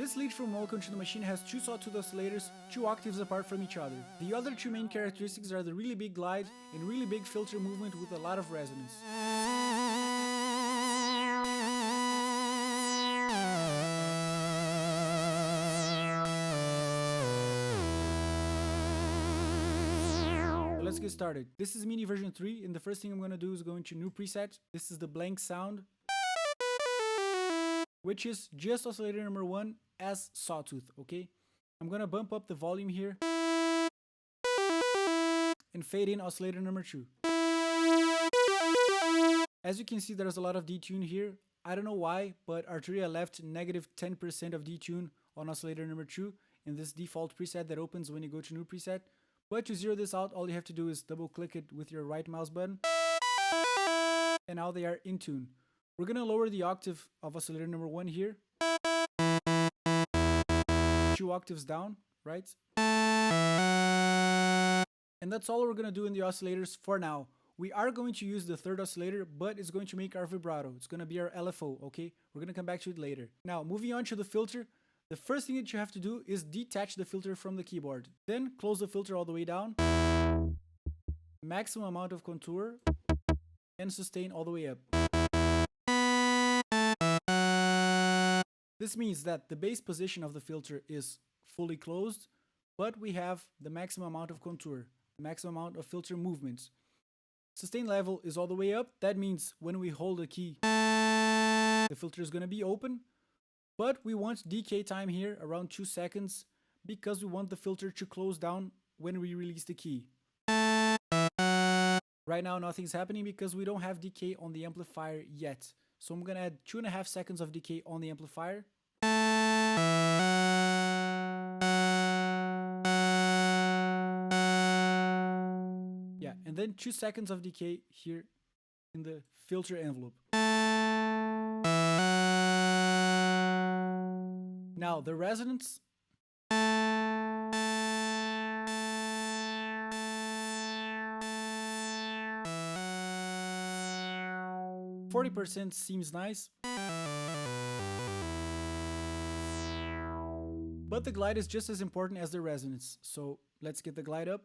This lead from Welcome to the Machine has two sawtooth oscillators, 2 octaves apart from each other. The other two main characteristics are the really big glide and really big filter movement with a lot of resonance. So let's get started. This is Mini version 3, and the first thing I'm going to do is go into new preset. This is the blank sound, which is just oscillator number 1 as sawtooth, okay? I'm going to bump up the volume here and fade in oscillator number 2. As you can see, there's a lot of detune here. I don't know why, but Arturia left negative 10% of detune on oscillator number 2 in this default preset that opens when you go to new preset. But to zero this out, all you have to do is double click it with your right mouse button. And now they are in tune. We're going to lower the octave of oscillator number 1 here. 2 octaves down, right? And that's all we're going to do in the oscillators for now. We are going to use the third oscillator, but it's going to make our vibrato. It's going to be our LFO, okay? We're going to come back to it later. Now, moving on to the filter, the first thing that you have to do is detach the filter from the keyboard. Then close the filter all the way down. Maximum amount of contour. And sustain all the way up. This means that the base position of the filter is fully closed, but we have the maximum amount of contour, the maximum amount of filter movements. Sustain level is all the way up. That means when we hold a key, the filter is going to be open, but we want decay time here around 2 seconds because we want the filter to close down when we release the key. Right now, nothing's happening because we don't have decay on the amplifier yet. So I'm going to add 2.5 seconds of decay on the amplifier. Yeah, and then 2 seconds of decay here in the filter envelope. Now, the resonance. %40 seems nice. But the glide is just as important as the resonance. So let's get the glide up.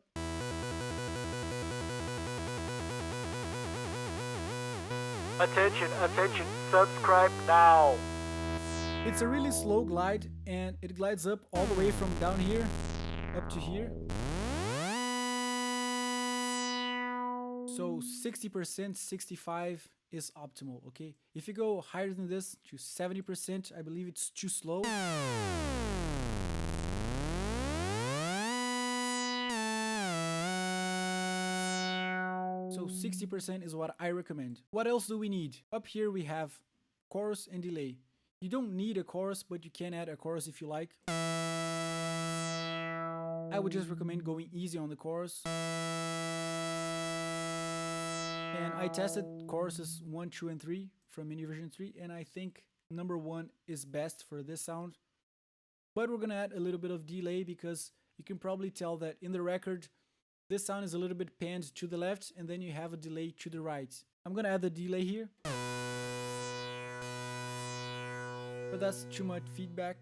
Attention, attention, subscribe now. It's a really slow glide and it glides up all the way from down here up to here. So 60%, 65% is optimal, okay? If you go higher than this to 70%, I believe it's too slow. So 60% is what I recommend. What else do we need? Up here we have chorus and delay. You don't need a chorus, but you can add a chorus if you like. I would just recommend going easy on the chorus. And I tested choruses 1, 2, and 3 from Mini version 3, and I think number 1 is best for this sound. But we're gonna add a little bit of delay because you can probably tell that in the record, this sound is a little bit panned to the left, and then you have a delay to the right. I'm gonna add the delay here. But that's too much feedback.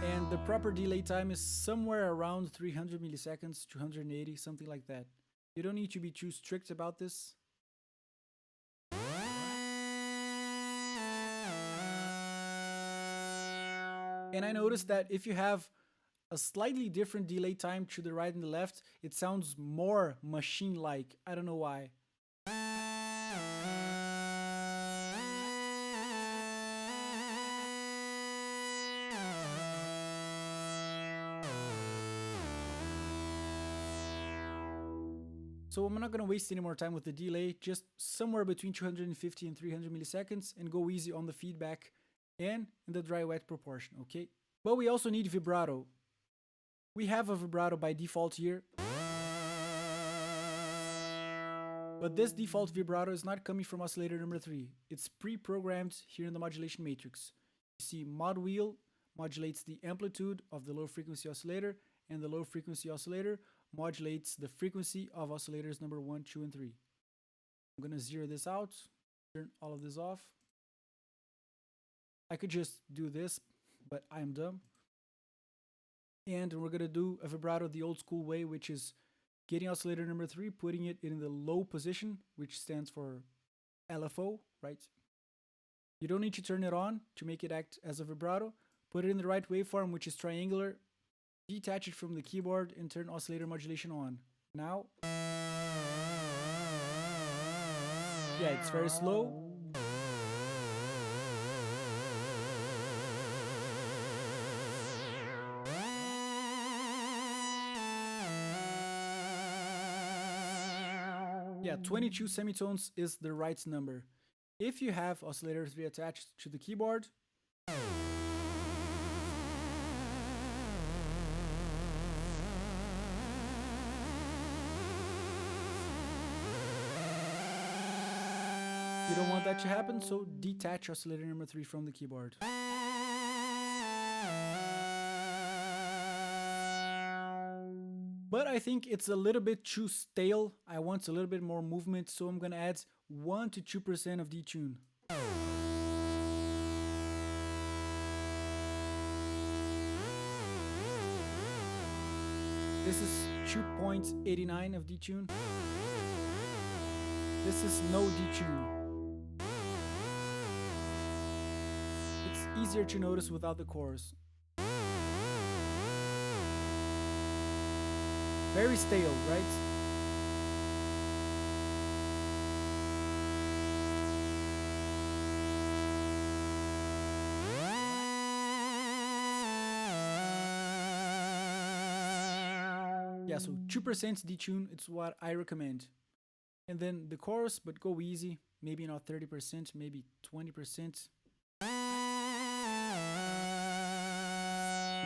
And the proper delay time is somewhere around 300 milliseconds, 280, something like that. You don't need to be too strict about this. And I noticed that if you have a slightly different delay time to the right and the left, it sounds more machine-like. I don't know why. So I'm not going to waste any more time with the delay, just somewhere between 250 and 300 milliseconds, and go easy on the feedback and in the dry-wet proportion, okay? But we also need vibrato. We have a vibrato by default here. But this default vibrato is not coming from oscillator number 3. It's pre-programmed here in the modulation matrix. You see mod wheel modulates the amplitude of the low frequency oscillator, and the low frequency oscillator modulates the frequency of oscillators number 1, 2, and 3. I'm going to zero this out, turn all of this off. I could just do this, but I'm dumb. And we're gonna do a vibrato the old school way, which is getting oscillator number 3, putting it in the low position, which stands for LFO, right? You don't need to turn it on to make it act as a vibrato. Put it in the right waveform, which is triangular. Detach it from the keyboard and turn oscillator modulation on. Now, yeah, it's very slow. Yeah, 22 semitones is the right number. If you have oscillator 3 attached to the keyboard, you don't want that to happen, so detach oscillator number 3 from the keyboard. But I think it's a little bit too stale. I want a little bit more movement, so I'm gonna add 1 to 2% of detune. This is 2.89 of detune. This is no detune. It's easier to notice without the chorus. Very stale, right? Yeah, so 2% detune, it's what I recommend. And then the chorus, but go easy. Maybe not 30%, maybe 20%.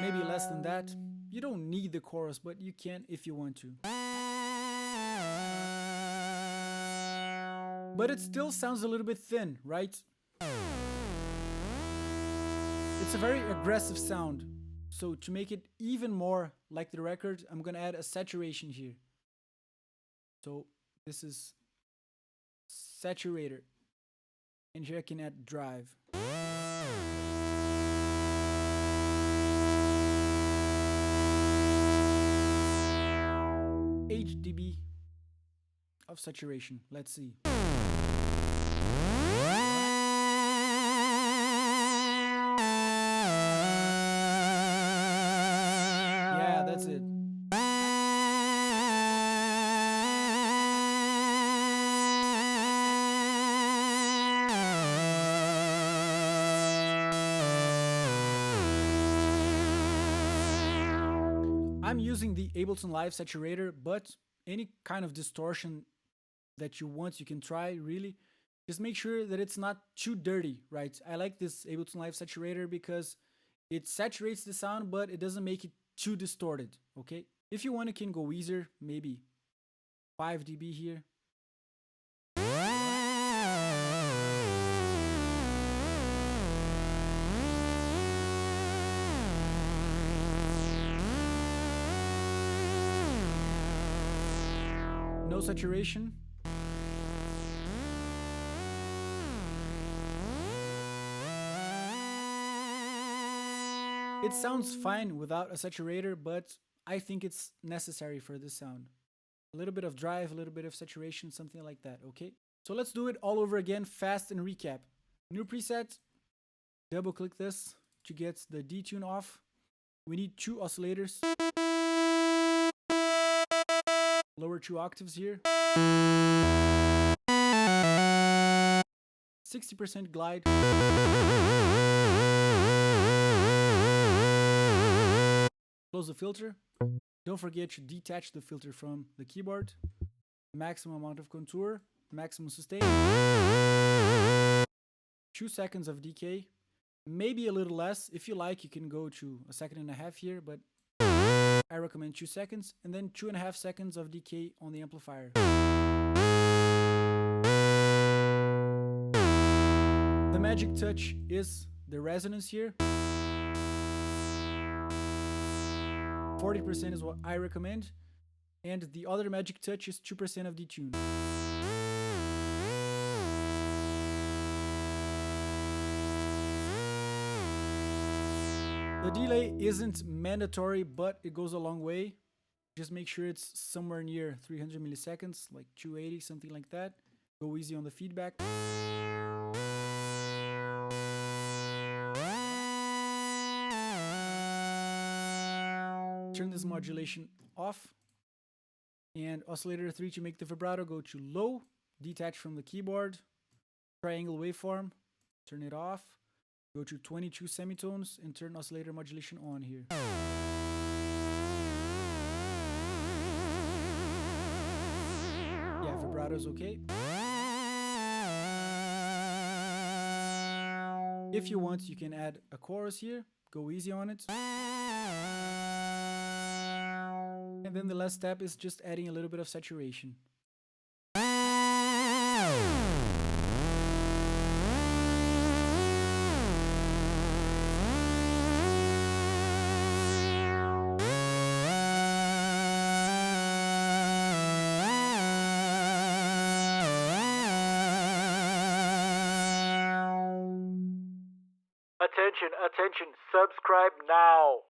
Maybe less than that. You don't need the chorus, but you can if you want to. But it still sounds a little bit thin, right? It's a very aggressive sound. So to make it even more like the record, I'm gonna add a saturation here. So this is saturator. And here I can add drive. 8 dB of saturation. Let's see. Yeah, that's it. I'm using the Ableton Live saturator, but any kind of distortion that you want, you can try, really. Just make sure that it's not too dirty, right? I like this Ableton Live saturator because it saturates the sound, but it doesn't make it too distorted, okay? If you want, you can go easier, maybe 5 dB here. No saturation. It sounds fine without a saturator, but I think it's necessary for this sound. A little bit of drive, a little bit of saturation, something like that, okay? So let's do it all over again, fast and recap. New preset, double click this to get the detune off. We need 2 oscillators. Lower 2 octaves here. 60% glide. Close the filter. Don't forget to detach the filter from the keyboard. Maximum amount of contour, maximum sustain. 2 seconds of decay. Maybe a little less. If you like, you can go to 1.5 seconds here, but I recommend 2 seconds. And then 2.5 seconds of decay on the amplifier. The magic touch is the resonance here. 40% is what I recommend. And the other magic touch is 2% of detune. The delay isn't mandatory, but it goes a long way. Just make sure it's somewhere near 300 milliseconds, like 280, something like that. Go easy on the feedback. Turn this modulation off. And oscillator 3 to make the vibrato, go to low, detach from the keyboard, triangle waveform, turn it off, go to 22 semitones and turn oscillator modulation on here. Yeah, vibrato is okay. If you want, you can add a chorus here, go easy on it. And then the last step is just adding a little bit of saturation. Attention, attention, subscribe now.